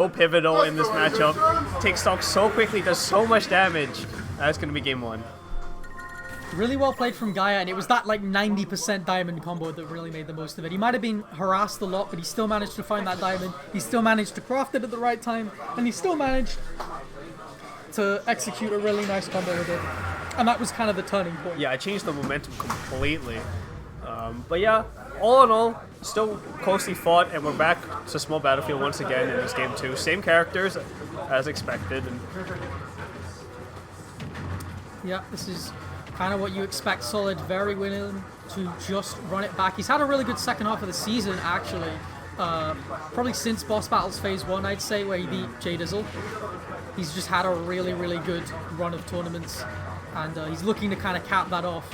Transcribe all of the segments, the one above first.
So pivotal in this matchup. Takes stock so quickly, does so much damage. That's going to be game 1. Really well played from Gaia, and it was that like 90% diamond combo that really made the most of it. He might have been harassed a lot, but he still managed to find that diamond. He still managed to craft it at the right time, and he still managed to execute a really nice combo with it. And that was kind of the turning point. Yeah, it changed the momentum completely. But yeah, all in all, still closely fought, and we're back to Small Battlefield once again in this game 2. Same characters as expected. And yeah, this is kind of what you expect. Solid, very willing to just run it back. He's had a really good second half of the season, actually. Probably since Boss Battles Phase 1, I'd say, where he beat J Dizzle. He's just had a really, really good run of tournaments, and he's looking to kind of cap that off.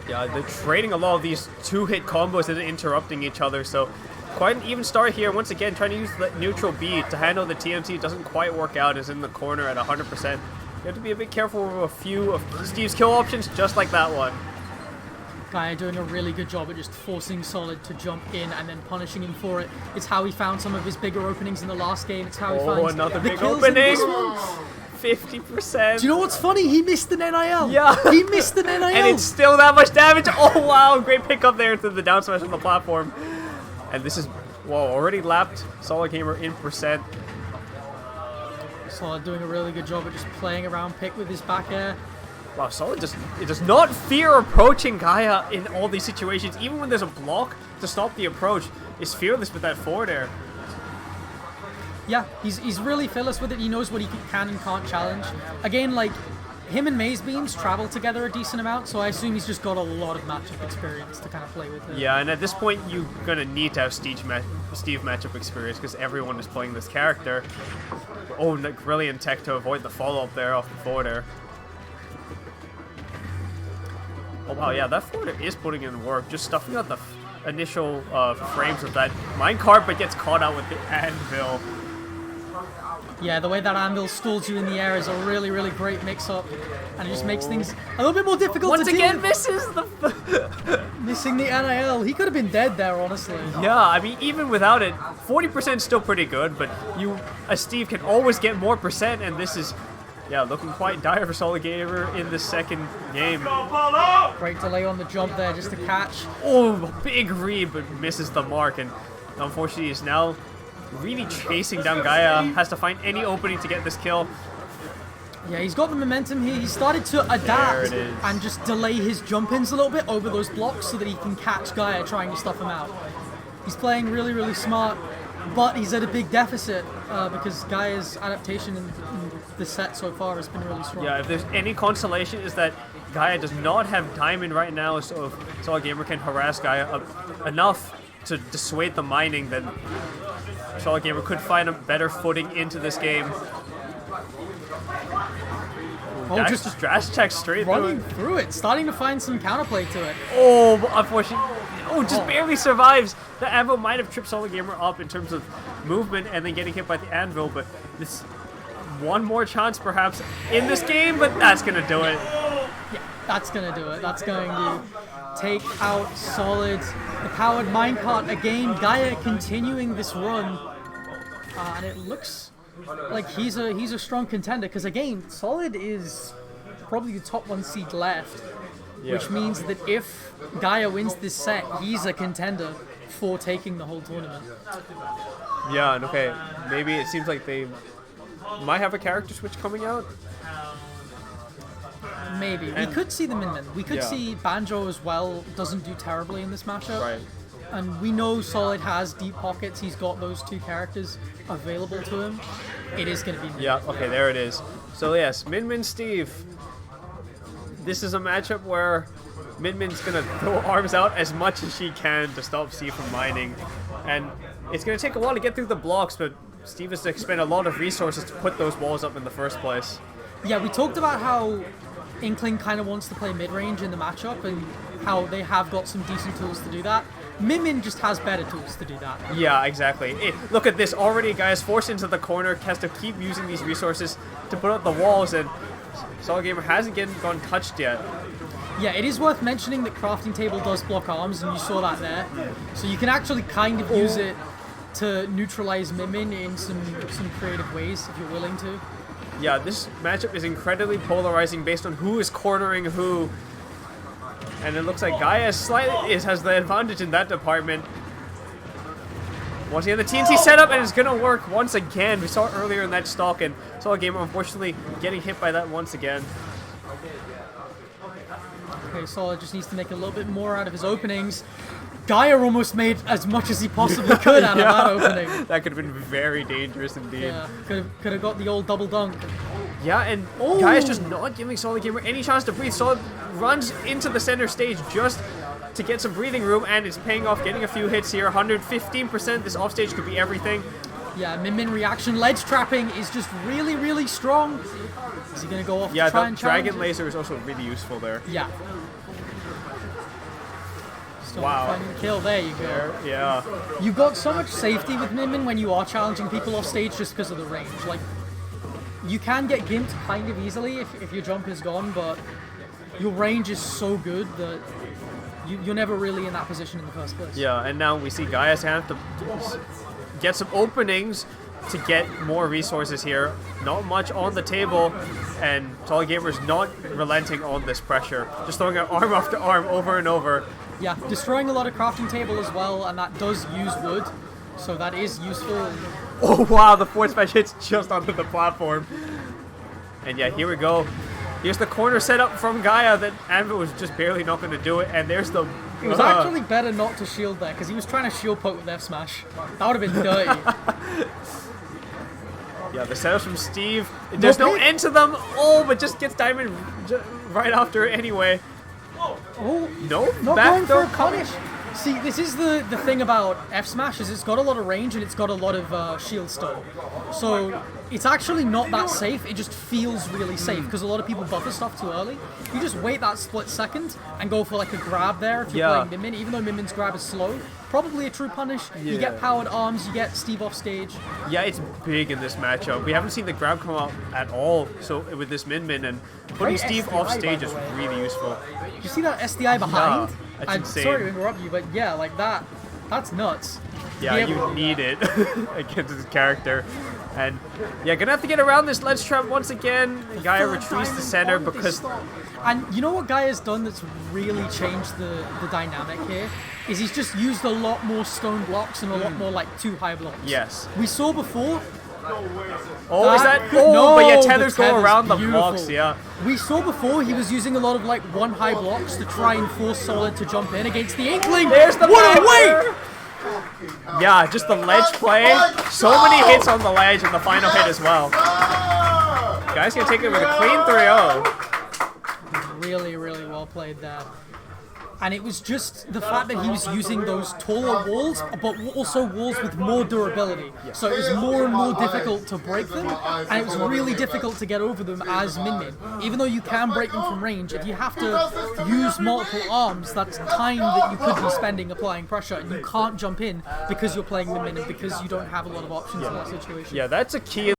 Yeah, they're trading a lot of these 2-hit combos and interrupting each other, so quite an even start here. Once again, trying to use the neutral B to handle the TMT. Doesn't quite work out, is in the corner at 100%. You have to be a bit careful with a few of Steve's kill options, just like that one. Gaia doing a really good job at just forcing Solid to jump in and then punishing him for it. It's how he found some of his bigger openings in the last game. It's how he finds another the big kills opening. in this one. 50%. Do you know what's funny? He missed an NIL. Yeah. He missed an NIL. And it's still that much damage. Oh, wow. Great pickup there to the down smash on the platform. And this is, whoa, already lapped Solid Gamer in percent. Solid doing a really good job at just playing around pick with his back air. Wow, Solid does not fear approaching Gaia in all these situations. Even when there's a block to stop the approach, is fearless with that forward air. Yeah, he's really fearless with it. He knows what he can and can't challenge. Again, like, him and Maze Beans travel together a decent amount, so I assume he's just got a lot of matchup experience to kind of play with it. Yeah, and at this point, you're going to need to have Steve matchup experience because everyone is playing this character. Oh, brilliant tech to avoid the follow-up there off the forward air. Oh, wow, yeah, that forward air is putting in work. Just stuffing out the initial frames of that minecart, but gets caught out with the anvil. Yeah, the way that anvil stalls you in the air is a really, really great mix-up. And it just makes things a little bit more difficult Once to deal again, with. misses the... Missing the NIL. He could have been dead there, honestly. Yeah, I mean, even without it, 40% is still pretty good, but you, as Steve, can always get more percent, and this is, yeah, looking quite dire for Solid Gamer in the second game. Great delay on the jump there just to catch. Oh, big read, but misses the mark, and unfortunately is now really chasing down Gaia. Has to find any opening to get this kill. Yeah, he's got the momentum here. He started to adapt and just delay his jump-ins a little bit over those blocks so that he can catch Gaia trying to stuff him out. He's playing really, really smart, but he's at a big deficit because Gaia's adaptation in the set so far has been really strong. Yeah, if there's any consolation, is that Gaia does not have diamond right now, so if Solid Gamer can harass Gaia enough to dissuade the mining, then Solid Gamer could find a better footing into this game. Oh, just dash check straight running through it, starting to find some counterplay to it. Oh, unfortunately. Oh, just barely survives. The anvil might have tripped Solid Gamer up in terms of movement and then getting hit by the anvil, but this one more chance perhaps in this game, but that's going to do it. Yeah, that's going to do it. That's going to take out Solid. The powered minecart again. Gaia continuing this run. And it looks like he's a strong contender because, again, Solid is probably the top 1 seed left, which means that if Gaia wins this set, he's a contender for taking the whole tournament. Yeah, and okay, maybe it seems like they might have a character switch coming out. Maybe. We could see them in them. We could see Banjo as well doesn't do terribly in this matchup. Right. And we know Solid has deep pockets. He's got those 2 characters available to him. It is going to be Min. Yeah, okay, there it is. So yes, Min Steve. This is a matchup where Min's going to throw arms out as much as she can to stop Steve from mining. And it's going to take a while to get through the blocks, but Steve has to expend a lot of resources to put those walls up in the first place. Yeah, we talked about how Inkling kind of wants to play mid-range in the matchup and how they have got some decent tools to do that. Min just has better tools to do that. Yeah, exactly. Look at this. Already, guys, forced into the corner. Has to keep using these resources to put up the walls, and Solid Gamer hasn't gone touched yet. Yeah, it is worth mentioning that crafting table does block arms, and you saw that there. So you can actually kind of use it to neutralize Min Min in some creative ways if you're willing to. Yeah, this matchup is incredibly polarizing based on who is cornering who. And it looks like Gaia has the advantage in that department. Once again, the TNT setup, and it's going to work once again. We saw it earlier in that stock, and saw a gamer unfortunately getting hit by that once again. Okay, Solid just needs to make a little bit more out of his openings. Gaia almost made as much as he possibly could out of that opening. That could have been very dangerous indeed. Yeah, could have got the old double dunk. Yeah, and Gaia's just not giving Solid Gamer any chance to breathe. Solid runs into the center stage just to get some breathing room, and it's paying off, getting a few hits here. 115%, this offstage could be everything. Yeah, Min Min reaction. Ledge trapping is just really, really strong. Is he going to go off to try and challenge? Dragon Laser is also really useful there. Yeah. Still wow. finding the kill. There you go. Yeah. You've got so much safety with Min Min when you are challenging people off stage just because of the range. Like, you can get gimped kind of easily if your jump is gone, but your range is so good that you're never really in that position in the first place. Yeah, and now we see Gaia's have to get some openings to get more resources here. Not much on the table, and Solid Gamer's not relenting on this pressure. Just throwing out arm after arm over and over. Yeah, destroying a lot of crafting table as well, and that does use wood, so that is useful. Oh wow, the force smash hits just onto the platform. And yeah, here we go. Here's the corner setup from Gaia that Anvil was just barely not going to do it, and there's the... It was actually better not to shield there, because he was trying to shield poke with F-Smash. That would have been dirty. Yeah, the setups from Steve. There's no end to them. Oh, but just gets Diamond right after it anyway. Oh, no, not back going for a throw punish. See, this is the thing about F-Smash, is it's got a lot of range and it's got a lot of shield stun. So it's actually not that safe, it just feels really safe because a lot of people buffer stuff too early. You just wait that split second and go for like a grab there if you're playing Min Min, even though Min Min's grab is slow. Probably a true punish. Yeah. You get powered arms, you get Steve off stage. Yeah, it's big in this matchup. We haven't seen the grab come out at all so with this Min Min, and putting Steve SDI, off stage is really useful. You see that SDI behind? Yeah, that's I'm insane. sorry to interrupt you, but yeah, like that's nuts. Yeah, you need it against his character. And yeah, gonna have to get around this ledge trap once again. Gaia retreats to center because... And you know what Gaia's done that's really changed the dynamic here? Is he's just used a lot more stone blocks and a lot more like 2 high blocks. Yes. We saw before... Oh, is that... Oh, no, but yeah, tethers go around beautiful. the blocks, yeah. We saw before he was using a lot of like 1 high blocks to try and force Solid to jump in against the Inkling. There's the what a wait! Yeah, just the ledge play. So many hits on the ledge and the final hit as well. Guy's gonna take it with a clean 3-0. Really, really well played there. And it was just the fact that he was using those taller walls, but also walls with more durability. So it was more and more difficult to break them, and it was really difficult to get over them as Min Min. Even though you can break them from range, if you have to use multiple arms, that's time that you could be spending applying pressure, and you can't jump in because you're playing Min Min and because you don't have a lot of options in that situation. Yeah, that's a key